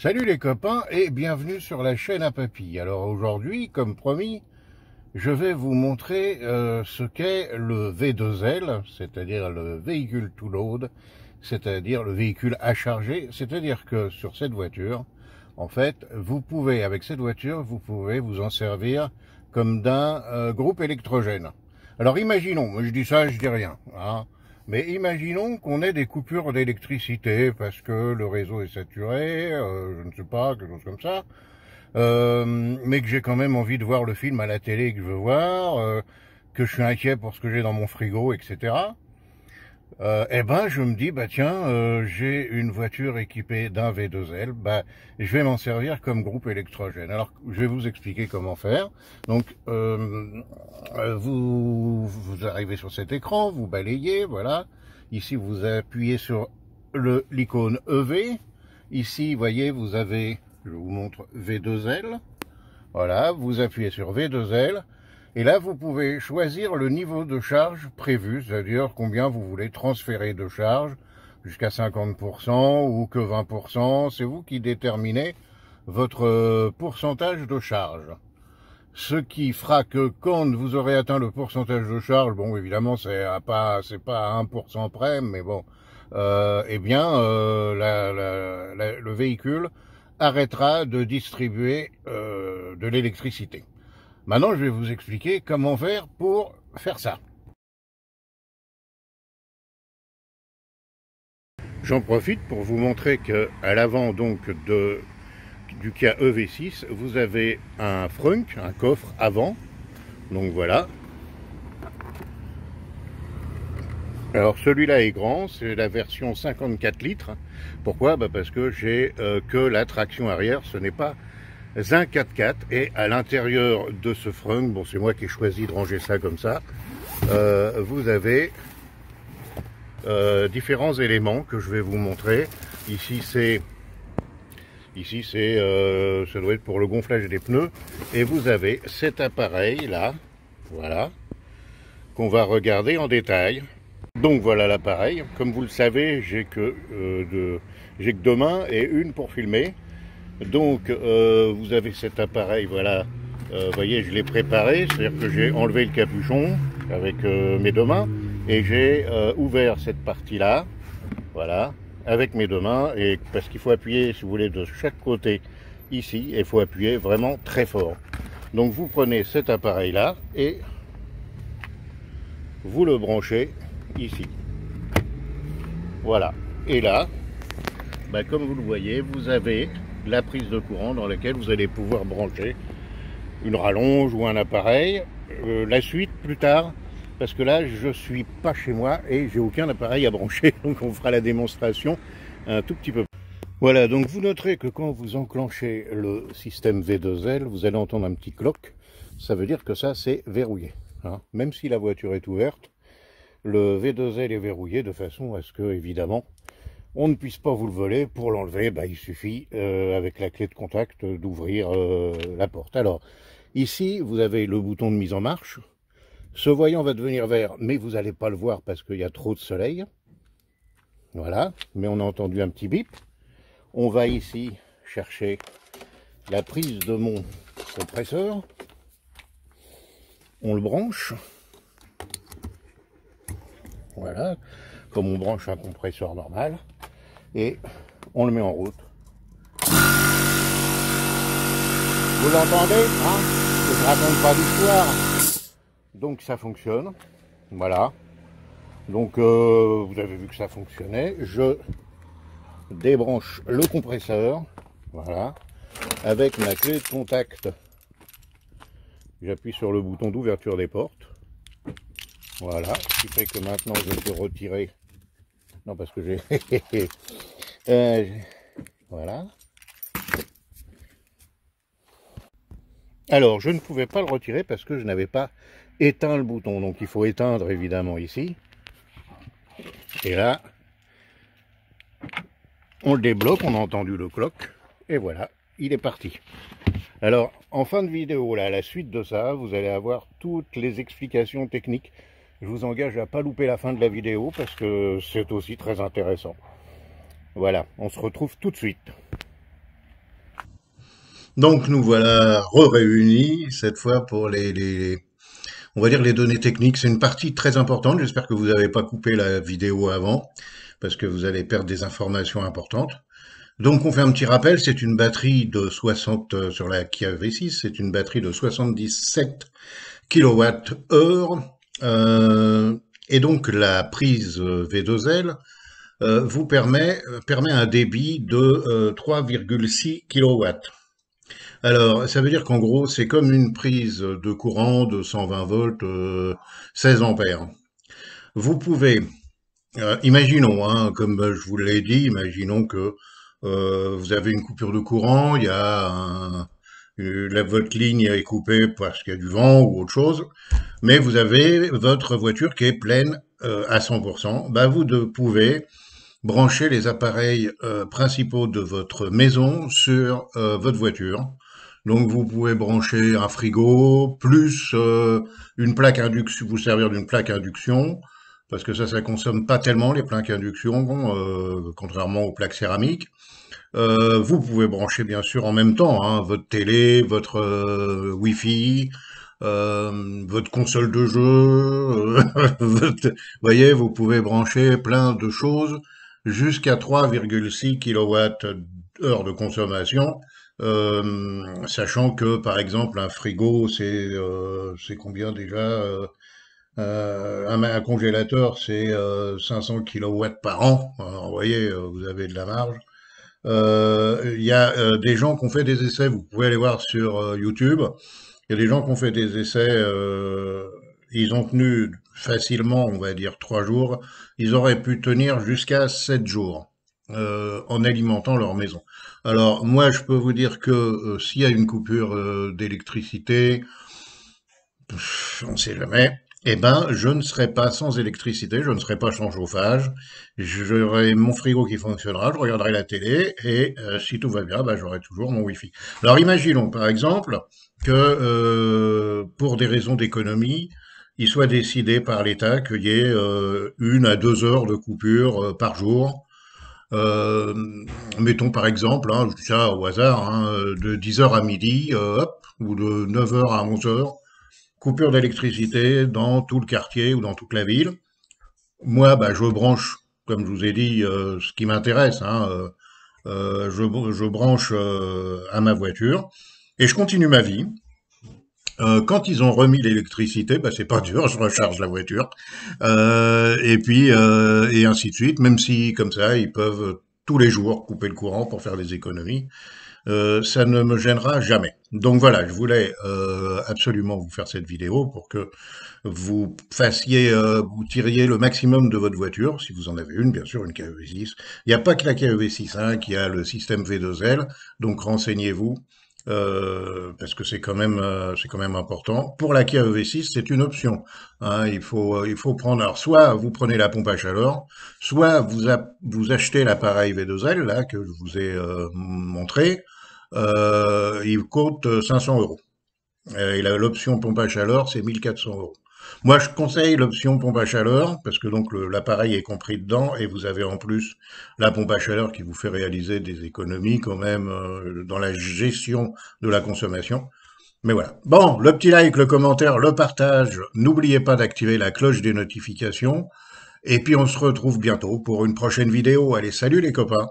Salut les copains et bienvenue sur la chaîne à Papy. Alors aujourd'hui, comme promis, je vais vous montrer ce qu'est le V2L, c'est-à-dire le véhicule to load, c'est-à-dire le véhicule à charger, c'est-à-dire que sur cette voiture, en fait, avec cette voiture, vous pouvez vous en servir comme d'un groupe électrogène. Alors imaginons, moi je dis ça, je dis rien, hein. Mais imaginons qu'on ait des coupures d'électricité parce que le réseau est saturé, je ne sais pas, quelque chose comme ça, mais que j'ai quand même envie de voir le film à la télé que je veux voir, que je suis inquiet pour ce que j'ai dans mon frigo, etc. Eh ben, je me dis, bah tiens, j'ai une voiture équipée d'un V2L, bah, je vais m'en servir comme groupe électrogène. Alors, je vais vous expliquer comment faire. Donc, vous arrivez sur cet écran, vous balayez, voilà. Ici, vous appuyez sur l'icône EV. Ici, vous voyez, vous avez, je vous montre V2L. Voilà, vous appuyez sur V2L. Et là, vous pouvez choisir le niveau de charge prévu, c'est-à-dire combien vous voulez transférer de charge, jusqu'à 50% ou que 20%. C'est vous qui déterminez votre pourcentage de charge. Ce qui fera que quand vous aurez atteint le pourcentage de charge, bon, évidemment, c'est pas à 1% près, mais bon, eh bien, le véhicule arrêtera de distribuer de l'électricité. Maintenant, je vais vous expliquer comment faire pour faire ça. J'en profite pour vous montrer que à l'avant donc du Kia EV6, vous avez un frunk, un coffre avant. Donc voilà. Alors celui-là est grand, c'est la version 54 litres. Pourquoi? Parce que j'ai que la traction arrière, ce n'est pas un 4x4, et à l'intérieur de ce frunk, bon c'est moi qui ai choisi de ranger ça comme ça, vous avez différents éléments que je vais vous montrer. Ici c'est ça doit être pour le gonflage des pneus, et vous avez cet appareil là, voilà, qu'on va regarder en détail. Donc voilà l'appareil. Comme vous le savez, j'ai que deux mains et une pour filmer. Donc vous avez cet appareil, voilà, vous voyez, je l'ai préparé, c'est-à-dire que j'ai enlevé le capuchon avec mes deux mains et j'ai ouvert cette partie-là, voilà, avec mes deux mains, et parce qu'il faut appuyer, si vous voulez, de chaque côté ici, et il faut appuyer vraiment très fort. Donc vous prenez cet appareil-là et vous le branchez ici, voilà, et là, bah, comme vous le voyez, vous avez la prise de courant dans laquelle vous allez pouvoir brancher une rallonge ou un appareil. La suite plus tard, parce que là je suis pas chez moi et j'ai aucun appareil à brancher, donc on fera la démonstration un tout petit peu. Voilà, donc vous noterez que quand vous enclenchez le système V2L, vous allez entendre un petit cloc. Ça veut dire que ça c'est verrouillé, hein. Même si la voiture est ouverte, le V2L est verrouillé de façon à ce que, évidemment, on ne puisse pas vous le voler. Pour l'enlever, bah, il suffit, avec la clé de contact, d'ouvrir la porte. Alors, ici, vous avez le bouton de mise en marche. Ce voyant va devenir vert, mais vous n'allez pas le voir parce qu'il y a trop de soleil. Voilà, mais on a entendu un petit bip. On va ici chercher la prise de mon compresseur. On le branche. Voilà, comme on branche un compresseur normal. Et on le met en route. Vous l'entendez, hein? Je ne raconte pas l'histoire. Donc ça fonctionne. Voilà. Donc vous avez vu que ça fonctionnait. Je débranche le compresseur. Voilà. Avec ma clé de contact. J'appuie sur le bouton d'ouverture des portes. Voilà. Ce qui fait que maintenant je peux retirer. Non, parce que j'ai... voilà. Alors, je ne pouvais pas le retirer parce que je n'avais pas éteint le bouton. Donc, il faut éteindre, évidemment, ici. Et là, on le débloque, on a entendu le cloc. Et voilà, il est parti. Alors, en fin de vidéo, là, à la suite de ça, vous allez avoir toutes les explications techniques. Je vous engage à ne pas louper la fin de la vidéo parce que c'est aussi très intéressant. Voilà, on se retrouve tout de suite. Donc nous voilà réunis cette fois pour on va dire les données techniques. C'est une partie très importante. J'espère que vous n'avez pas coupé la vidéo avant parce que vous allez perdre des informations importantes. Donc on fait un petit rappel, c'est une batterie de 60 sur la Kia V6, c'est une batterie de 77 kWh. Et donc la prise V2L vous permet un débit de 3,6 kW. Alors, ça veut dire qu'en gros, c'est comme une prise de courant de 120 volts, 16 ampères. Vous pouvez, imaginons, hein, comme je vous l'ai dit, imaginons que vous avez une coupure de courant, il y a votre ligne est coupée parce qu'il y a du vent ou autre chose, mais vous avez votre voiture qui est pleine à 100%. Bah, pouvez brancher les appareils principaux de votre maison sur votre voiture. Donc vous pouvez brancher un frigo, plus une plaque induction, vous servir d'une plaque induction, parce que ça consomme pas tellement les plaques induction, contrairement aux plaques céramiques. Vous pouvez brancher bien sûr en même temps hein, votre télé, votre Wi-Fi, votre console de jeu, vous voyez, vous pouvez brancher plein de choses jusqu'à 3,6 kWh de consommation, sachant que par exemple un frigo c'est combien déjà un congélateur c'est 500 kW par an. Alors, vous voyez, vous avez de la marge. Il y a des gens qui ont fait des essais, vous pouvez aller voir sur YouTube. Il y a des gens qui ont fait des essais, ils ont tenu facilement, on va dire 3 jours. Ils auraient pu tenir jusqu'à 7 jours en alimentant leur maison. Alors moi, je peux vous dire que s'il y a une coupure d'électricité, on ne sait jamais. Eh ben, je ne serai pas sans électricité, je ne serai pas sans chauffage, j'aurai mon frigo qui fonctionnera, je regarderai la télé et si tout va bien, ben, j'aurai toujours mon Wi-Fi. Alors imaginons par exemple que pour des raisons d'économie, il soit décidé par l'État qu'il y ait 1 à 2 heures de coupure par jour. Euh, Mettons par exemple, hein, je dis ça au hasard, hein, de 10 heures à midi, hop, ou de 9 heures à 11 heures coupure d'électricité dans tout le quartier ou dans toute la ville. Moi, bah, je branche, comme je vous ai dit, ce qui m'intéresse, hein, je branche à ma voiture et je continue ma vie. Quand ils ont remis l'électricité, bah, c'est pas dur, je recharge la voiture. Et puis, et ainsi de suite, même si, comme ça, ils peuvent tous les jours couper le courant pour faire des économies. Ça ne me gênera jamais. Donc voilà, je voulais absolument vous faire cette vidéo pour que vous fassiez, vous tiriez le maximum de votre voiture, si vous en avez une, bien sûr, une KEV6. Il n'y a pas que la KEV6 hein, qui a le système V2L, donc renseignez-vous. Parce que c'est quand même important. Pour la Kia EV6, c'est une option. Hein, il faut prendre. Alors, soit vous prenez la pompe à chaleur, soit vous achetez l'appareil V2L là que je vous ai montré. Il coûte 500 euros. Et l'option pompe à chaleur, c'est 1400 euros. Moi, je conseille l'option pompe à chaleur parce que donc l'appareil est compris dedans et vous avez en plus la pompe à chaleur qui vous fait réaliser des économies quand même dans la gestion de la consommation. Mais voilà. Bon, le petit like, le commentaire, le partage. N'oubliez pas d'activer la cloche des notifications. Et puis on se retrouve bientôt pour une prochaine vidéo. Allez, salut les copains!